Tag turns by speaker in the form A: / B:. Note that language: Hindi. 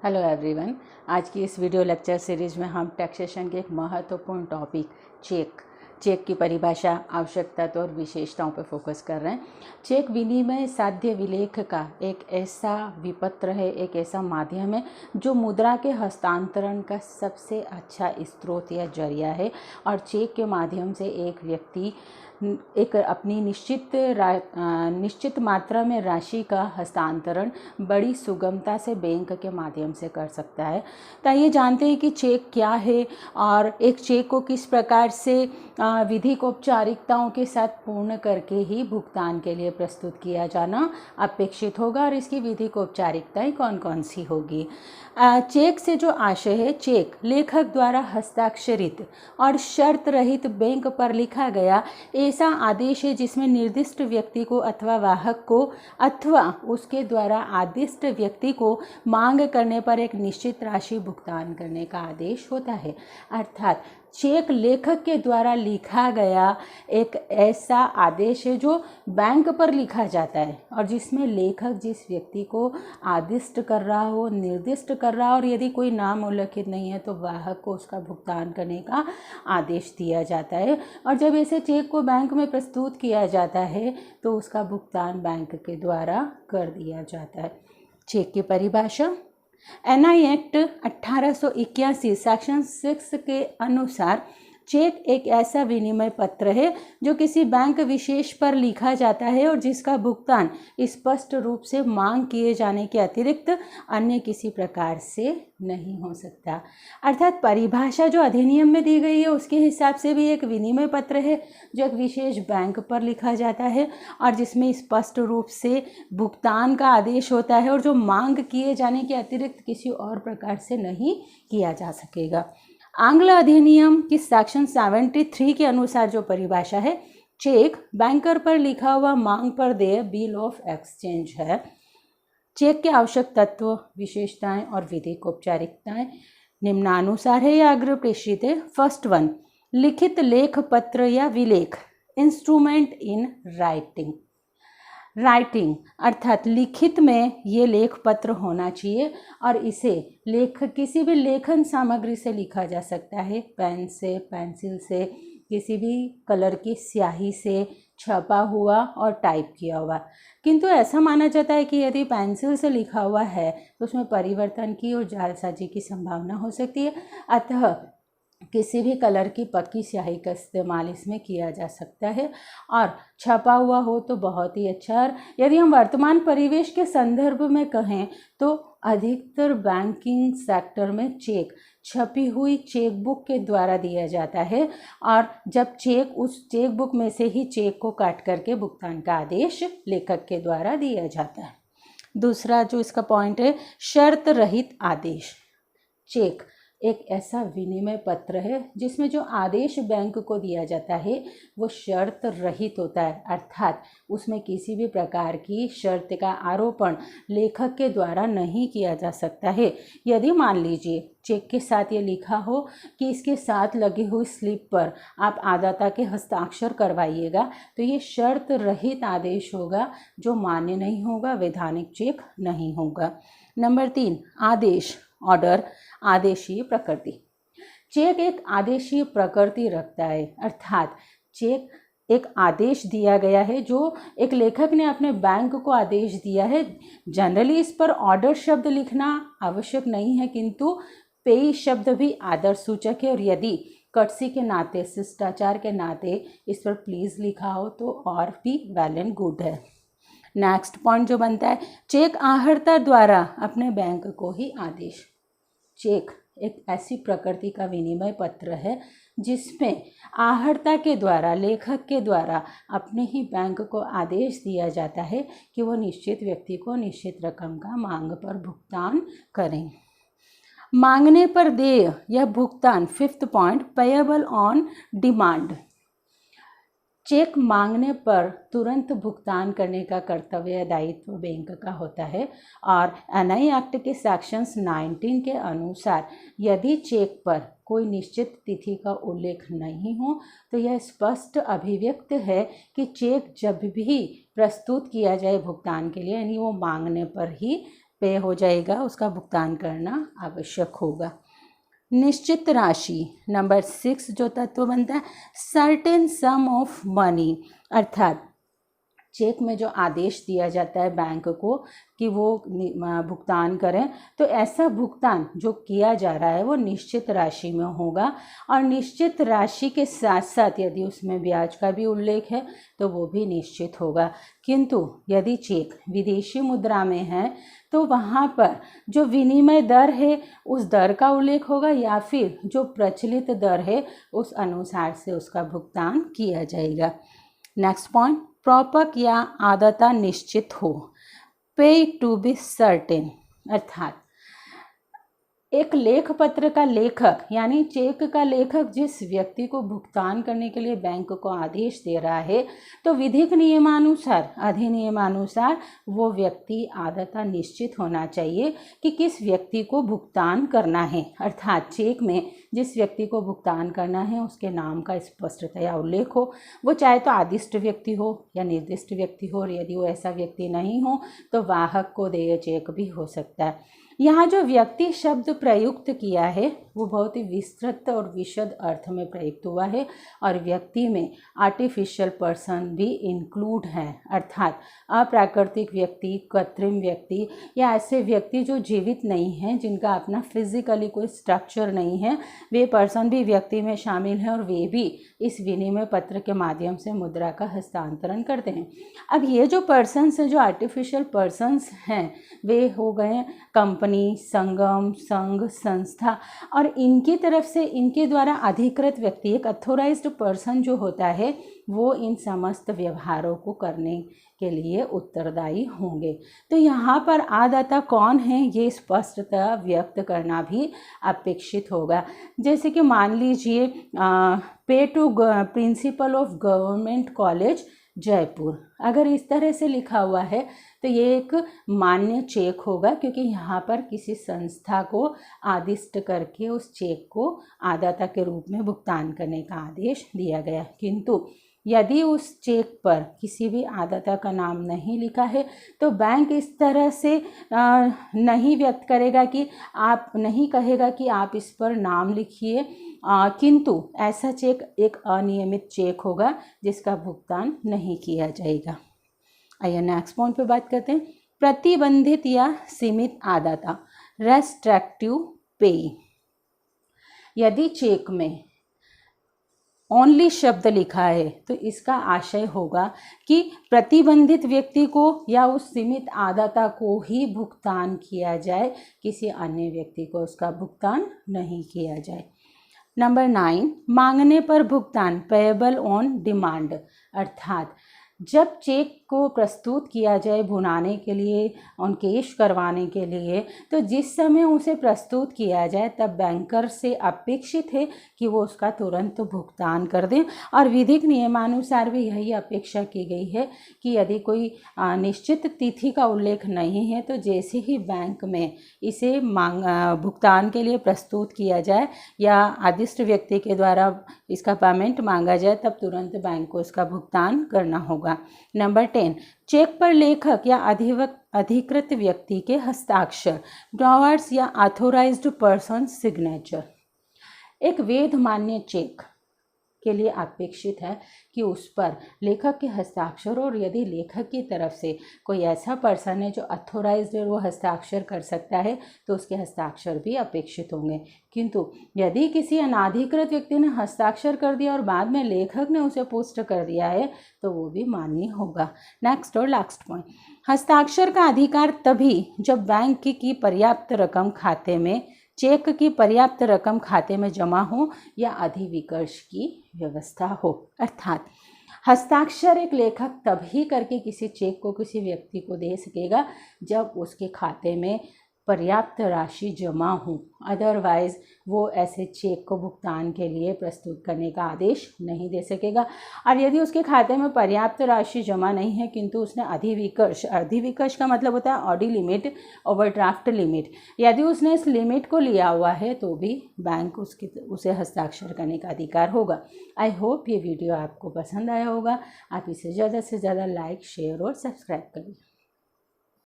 A: Hello everyone. आज की इस वीडियो लेक्चर सीरीज में हम टैक्सेशन के एक महत्वपूर्ण टॉपिक चेक की परिभाषा, आवश्यकता और विशेषताओं पर फोकस कर रहे हैं। चेक विनिमय साध्य विलेख का एक ऐसा विपत्र है, एक ऐसा माध्यम है जो मुद्रा के हस्तांतरण का सबसे अच्छा स्रोत या जरिया है। और चेक के माध्यम से एक व्यक्ति एक अपनी निश्चित मात्रा में राशि का हस्तांतरण बड़ी सुगमता से बैंक के माध्यम से कर सकता है। तो ये जानते हैं कि चेक क्या है और एक चेक को किस प्रकार से विधिक औपचारिकताओं के साथ पूर्ण करके ही भुगतान के लिए प्रस्तुत किया जाना अपेक्षित होगा और इसकी विधिक औपचारिकताएं कौन कौन सी होगी। चेक से जो आशय है, चेक लेखक द्वारा हस्ताक्षरित और शर्त रहित बैंक पर लिखा गया ऐसा आदेश है जिसमें निर्दिष्ट व्यक्ति को अथवा वाहक को अथवा उसके द्वारा आदिष्ट व्यक्ति को मांग करने पर एक निश्चित राशि भुगतान करने का आदेश होता है। अर्थात चेक लेखक के द्वारा लिखा गया एक ऐसा आदेश है जो बैंक पर लिखा जाता है और जिसमें लेखक जिस व्यक्ति को आदिष्ट कर रहा हो, निर्दिष्ट कर रहा हो और यदि कोई नाम उल्लेखित नहीं है तो वाहक को उसका भुगतान करने का आदेश दिया जाता है। और जब ऐसे चेक को बैंक में प्रस्तुत किया जाता है तो उसका भुगतान बैंक के द्वारा कर दिया जाता है। चेक की परिभाषा, एनआई एक्ट 1881 सेक्शन 6 के अनुसार चेक एक ऐसा विनिमय पत्र है जो किसी बैंक विशेष पर लिखा जाता है और जिसका भुगतान स्पष्ट रूप से मांग किए जाने के अतिरिक्त अन्य किसी प्रकार से नहीं हो सकता। अर्थात परिभाषा जो अधिनियम में दी गई है उसके हिसाब से भी एक विनिमय पत्र है जो एक विशेष बैंक पर लिखा जाता है और जिसमें स्पष्ट रूप से भुगतान का आदेश होता है और जो मांग किए जाने के अतिरिक्त किसी और प्रकार से नहीं किया जा सकेगा। आंग्ल अधिनियम की सेक्शन 73 के अनुसार जो परिभाषा है, चेक बैंकर पर लिखा हुआ मांग पर देय बिल ऑफ एक्सचेंज है। चेक के आवश्यक तत्व, विशेषताएं और विधिक औपचारिकताएं निम्नानुसार है या अग्र प्रेषित है। फर्स्ट वन, लिखित लेख पत्र या विलेख, इंस्ट्रूमेंट इन राइटिंग अर्थात लिखित में ये लेख पत्र होना चाहिए और इसे किसी भी लेखन सामग्री से लिखा जा सकता है, पेन से, पेंसिल से, किसी भी कलर की स्याही से, छपा हुआ और टाइप किया हुआ। किंतु ऐसा माना जाता है कि यदि पेंसिल से लिखा हुआ है तो उसमें परिवर्तन की और जालसाजी की संभावना हो सकती है, अतः किसी भी कलर की पक्की स्याही का इस्तेमाल इसमें किया जा सकता है और छपा हुआ हो तो बहुत ही अच्छा। और यदि हम वर्तमान परिवेश के संदर्भ में कहें तो अधिकतर बैंकिंग सेक्टर में चेक छपी हुई चेक बुक के द्वारा दिया जाता है और जब चेक उस चेक बुक में से ही चेक को काट करके भुगतान का आदेश लेखक के द्वारा दिया जाता है। दूसरा जो इसका पॉइंट है, शर्त रहित आदेश। चेक एक ऐसा विनिमय पत्र है जिसमें जो आदेश बैंक को दिया जाता है वो शर्त रहित होता है, अर्थात उसमें किसी भी प्रकार की शर्त का आरोपण लेखक के द्वारा नहीं किया जा सकता है। यदि मान लीजिए चेक के साथ ये लिखा हो कि इसके साथ लगी हुई स्लिप पर आप आदाता के हस्ताक्षर करवाइएगा तो ये शर्त रहित आदेश होगा जो मान्य नहीं होगा, वैधानिक चेक नहीं होगा। नंबर 3, आदेश, ऑर्डर, आदेशीय प्रकृति। चेक एक आदेशीय प्रकृति रखता है, अर्थात चेक एक आदेश दिया गया है जो एक लेखक ने अपने बैंक को आदेश दिया है। जनरली इस पर ऑर्डर शब्द लिखना आवश्यक नहीं है किंतु पेई शब्द भी आदर सूचक है और यदि कर्टसी के नाते, शिष्टाचार के नाते इस पर प्लीज़ लिखा हो तो और भी वेल एंड गुड है। नेक्स्ट पॉइंट जो बनता है, चेक आहर्ता द्वारा अपने बैंक को ही आदेश। चेक एक ऐसी प्रकृति का विनिमय पत्र है जिसमें आहर्ता के द्वारा, लेखक के द्वारा अपने ही बैंक को आदेश दिया जाता है कि वो निश्चित व्यक्ति को निश्चित रकम का मांग पर भुगतान करें। मांगने पर देय या भुगतान, fifth point, payable on demand. Cheque मांगने पर तुरंत भुगतान करने का कर्तव्य दायित्व बैंक का होता है और एनआई एक्ट के सेक्शंस 19 के अनुसार यदि चेक पर कोई निश्चित तिथि का उल्लेख नहीं हो तो यह स्पष्ट अभिव्यक्त है कि चेक जब भी प्रस्तुत किया जाए भुगतान के लिए, यानी वो मांगने पर ही पे हो जाएगा, उसका भुगतान करना आवश्यक होगा। निश्चित राशि नंबर 6 जो तत्व बनता है, सर्टेन सम ऑफ मनी, अर्थात चेक में जो आदेश दिया जाता है बैंक को कि वो भुगतान करें, तो ऐसा भुगतान जो किया जा रहा है वो निश्चित राशि में होगा। और निश्चित राशि के साथ साथ यदि उसमें ब्याज का भी उल्लेख है तो वो भी निश्चित होगा। किंतु यदि चेक विदेशी मुद्रा में है तो वहाँ पर जो विनिमय दर है उस दर का उल्लेख होगा, या फिर जो प्रचलित दर है उस अनुसार से उसका भुगतान किया जाएगा। नेक्स्ट पॉइंट, प्रापक या आदता निश्चित हो, पे टू बी सर्टेन, अर्थात एक लेख पत्र का लेखक यानी चेक का लेखक जिस व्यक्ति को भुगतान करने के लिए बैंक को आदेश दे रहा है, तो विधिक नियमानुसार अधिनियमानुसार वो व्यक्ति आदता निश्चित होना चाहिए कि किस व्यक्ति को भुगतान करना है। अर्थात चेक में जिस व्यक्ति को भुगतान करना है उसके नाम का स्पष्टतया उल्लेख हो, वो चाहे तो आदिष्ट व्यक्ति हो या निर्दिष्ट व्यक्ति हो, और यदि वो ऐसा व्यक्ति नहीं हो तो वाहक को देय चेक भी हो सकता है। यहाँ जो व्यक्ति शब्द प्रयुक्त किया है वो बहुत ही विस्तृत और विशद अर्थ में प्रयुक्त हुआ है, और व्यक्ति में आर्टिफिशियल पर्सन भी इंक्लूड है, अर्थात अप्राकृतिक व्यक्ति, कृत्रिम व्यक्ति या ऐसे व्यक्ति जो जीवित नहीं हैं, जिनका अपना फिजिकली कोई स्ट्रक्चर नहीं है, वे पर्सन भी व्यक्ति में शामिल हैं और वे भी इस विनिमय पत्र के माध्यम से मुद्रा का हस्तांतरण करते हैं। अब ये जो पर्सन्स हैं, जो आर्टिफिशियल पर्सन्स हैं, वे हो गए कंपनी, संगम, संघ, संस्था, और इनकी तरफ से इनके द्वारा अधिकृत व्यक्ति, एक अथोराइज्ड पर्सन जो होता है वो इन समस्त व्यवहारों को करने के लिए उत्तरदायी होंगे। तो यहाँ पर आदाता कौन है ये स्पष्टतः व्यक्त करना भी अपेक्षित होगा। जैसे कि मान लीजिए pay to principal of government college Jaipur, अगर इस तरह से लिखा हुआ है तो ये एक मान्य चेक होगा, क्योंकि यहाँ पर किसी संस्था को आदिष्ट करके उस चेक को आदाता के रूप में भुगतान करने का आदेश दिया गया। किंतु यदि उस चेक पर किसी भी आदाता का नाम नहीं लिखा है तो बैंक इस तरह से नहीं व्यक्त करेगा कि आप, नहीं कहेगा कि आप इस पर नाम लिखिए, किंतु ऐसा चेक एक अनियमित चेक होगा जिसका भुगतान नहीं किया जाएगा। आइए नेक्स्ट पॉइंट पे बात करते हैं, प्रतिबंधित या सीमित आदाता, रेस्ट्रिक्टिव पेई। यदि चेक में ओनली शब्द लिखा है तो इसका आशय होगा कि प्रतिबंधित व्यक्ति को या उस सीमित आदाता को ही भुगतान किया जाए, किसी अन्य व्यक्ति को उसका भुगतान नहीं किया जाए। नंबर 9, मांगने पर भुगतान, पेएबल ऑन डिमांड, अर्थात जब चेक को प्रस्तुत किया जाए भुनाने के लिए, ऑनकेश करवाने के लिए, तो जिस समय उसे प्रस्तुत किया जाए तब बैंकर से अपेक्षित है कि वो उसका तुरंत भुगतान कर दें। और विधिक नियमानुसार भी यही अपेक्षा की गई है कि यदि कोई निश्चित तिथि का उल्लेख नहीं है तो जैसे ही बैंक में इसे भुगतान के लिए प्रस्तुत किया जाए या आदिष्ट व्यक्ति के द्वारा इसका पेमेंट मांगा जाए तब तुरंत बैंक को इसका भुगतान करना होगा। नंबर 10, चेक पर लेखक या अधिकृत व्यक्ति के हस्ताक्षर, ड्रॉवर्स या ऑथोराइज्ड पर्सन सिग्नेचर। एक वैध मान्य चेक के लिए अपेक्षित है कि उस पर लेखक के हस्ताक्षर, और यदि लेखक की तरफ से कोई ऐसा पर्सन है जो अथोराइज्ड है वो हस्ताक्षर कर सकता है तो उसके हस्ताक्षर भी अपेक्षित होंगे। किंतु यदि किसी अनाधिकृत व्यक्ति ने हस्ताक्षर कर दिया और बाद में लेखक ने उसे पोस्ट कर दिया है तो वो भी मान्य होगा। नेक्स्ट और लास्ट पॉइंट, हस्ताक्षर का अधिकार तभी जब बैंक की पर्याप्त रकम खाते में, चेक की पर्याप्त रकम खाते में जमा हो या अधिविकर्ष की व्यवस्था हो। अर्थात हस्ताक्षर एक लेखक तभी करके किसी चेक को किसी व्यक्ति को दे सकेगा जब उसके खाते में पर्याप्त राशि जमा हो, अदरवाइज वो ऐसे चेक को भुगतान के लिए प्रस्तुत करने का आदेश नहीं दे सकेगा। और यदि उसके खाते में पर्याप्त राशि जमा नहीं है किंतु उसने अधिविकर्ष का मतलब होता है ऑडी लिमिट, ओवरड्राफ्ट लिमिट, यदि उसने इस लिमिट को लिया हुआ है तो भी बैंक उसे हस्ताक्षर करने का अधिकार होगा। आई होप ये वीडियो आपको पसंद आया होगा। आप इसे ज़्यादा से ज़्यादा लाइक, शेयर और सब्सक्राइब करिए।